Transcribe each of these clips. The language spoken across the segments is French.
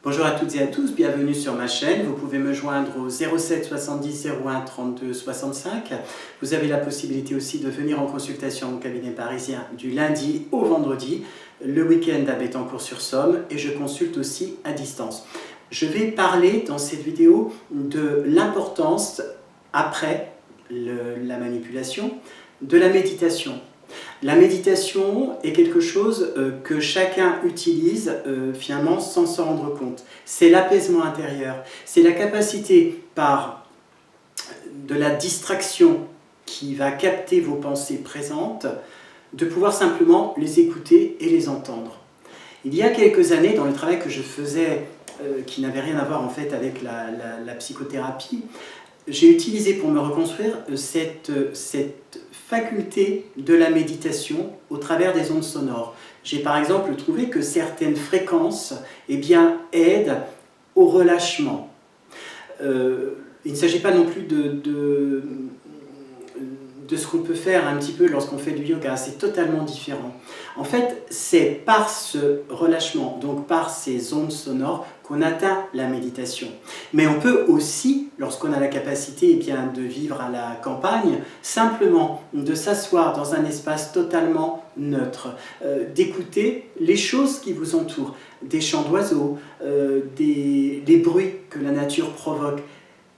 Bonjour à toutes et à tous, bienvenue sur ma chaîne. Vous pouvez me joindre au 07 70 01 32 65. Vous avez la possibilité aussi de venir en consultation au cabinet parisien du lundi au vendredi, le week-end à Bettencourt-sur-Somme, et je consulte aussi à distance. Je vais parler dans cette vidéo de l'importance, après la manipulation, de la méditation. La méditation est quelque chose que chacun utilise finalement sans s'en rendre compte. C'est l'apaisement intérieur, c'est la capacité par de la distraction qui va capter vos pensées présentes, de pouvoir simplement les écouter et les entendre. Il y a quelques années, dans le travail que je faisais, qui n'avait rien à voir en fait avec la psychothérapie, j'ai utilisé pour me reconstruire cette faculté de la méditation au travers des ondes sonores. J'ai par exemple trouvé que certaines fréquences aident au relâchement. Il ne s'agit pas non plus de ce qu'on peut faire un petit peu lorsqu'on fait du yoga, c'est totalement différent. En fait, c'est par ce relâchement, donc par ces ondes sonores, qu'on atteint la méditation. Mais on peut aussi, lorsqu'on a la capacité de vivre à la campagne, simplement de s'asseoir dans un espace totalement neutre, d'écouter les choses qui vous entourent, des chants d'oiseaux, des bruits que la nature provoque,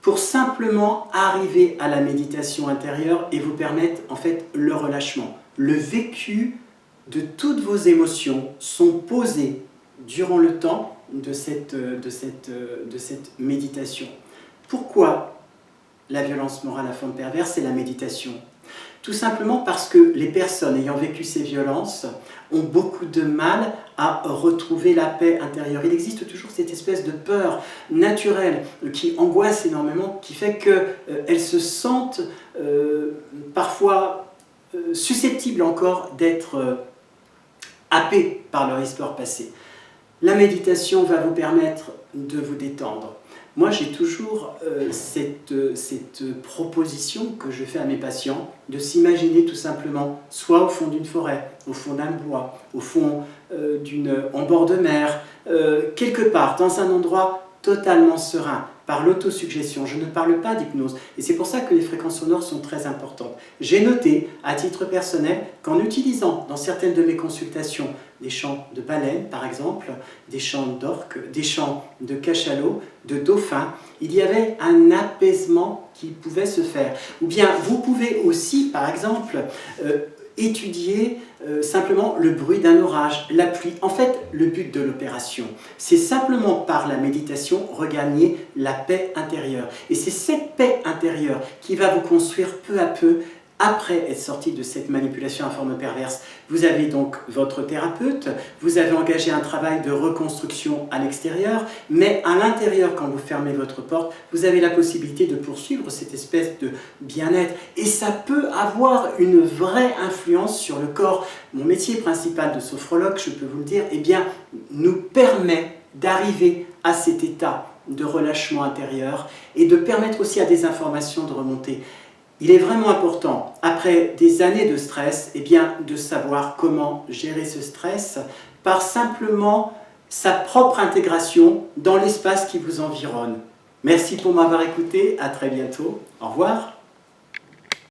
pour simplement arriver à la méditation intérieure et vous permettre en fait le relâchement. Le vécu de toutes vos émotions sont posées durant le temps de cette méditation. Pourquoi la violence morale à forme perverse et la méditation? Tout simplement parce que les personnes ayant vécu ces violences ont beaucoup de mal à retrouver la paix intérieure. Il existe toujours cette espèce de peur naturelle qui angoisse énormément, qui fait qu'elles se sentent parfois susceptibles encore d'être happées par leur histoire passée. La méditation va vous permettre de vous détendre. Moi, j'ai toujours cette proposition que je fais à mes patients de s'imaginer tout simplement soit au fond d'une forêt, au fond d'un bois, au fond en bord de mer, quelque part, dans un endroit totalement serein, par l'autosuggestion. Je ne parle pas d'hypnose. Et c'est pour ça que les fréquences sonores sont très importantes. J'ai noté, à titre personnel, qu'en utilisant dans certaines de mes consultations des chants de baleines, par exemple, des chants d'orques, des chants de cachalots, de dauphins, il y avait un apaisement qui pouvait se faire. Ou bien, vous pouvez aussi, par exemple, étudier simplement le bruit d'un orage, la pluie. En fait, le but de l'opération, c'est simplement par la méditation regagner la paix intérieure. Et c'est cette paix intérieure qui va vous construire peu à peu après être sorti de cette manipulation à forme perverse. Vous avez donc votre thérapeute, vous avez engagé un travail de reconstruction à l'extérieur, mais à l'intérieur, quand vous fermez votre porte, vous avez la possibilité de poursuivre cette espèce de bien-être. Et ça peut avoir une vraie influence sur le corps. Mon métier principal de sophrologue, je peux vous le dire, nous permet d'arriver à cet état de relâchement intérieur et de permettre aussi à des informations de remonter. Il est vraiment important, après des années de stress, de savoir comment gérer ce stress par simplement sa propre intégration dans l'espace qui vous environne. Merci pour m'avoir écouté, à très bientôt, au revoir.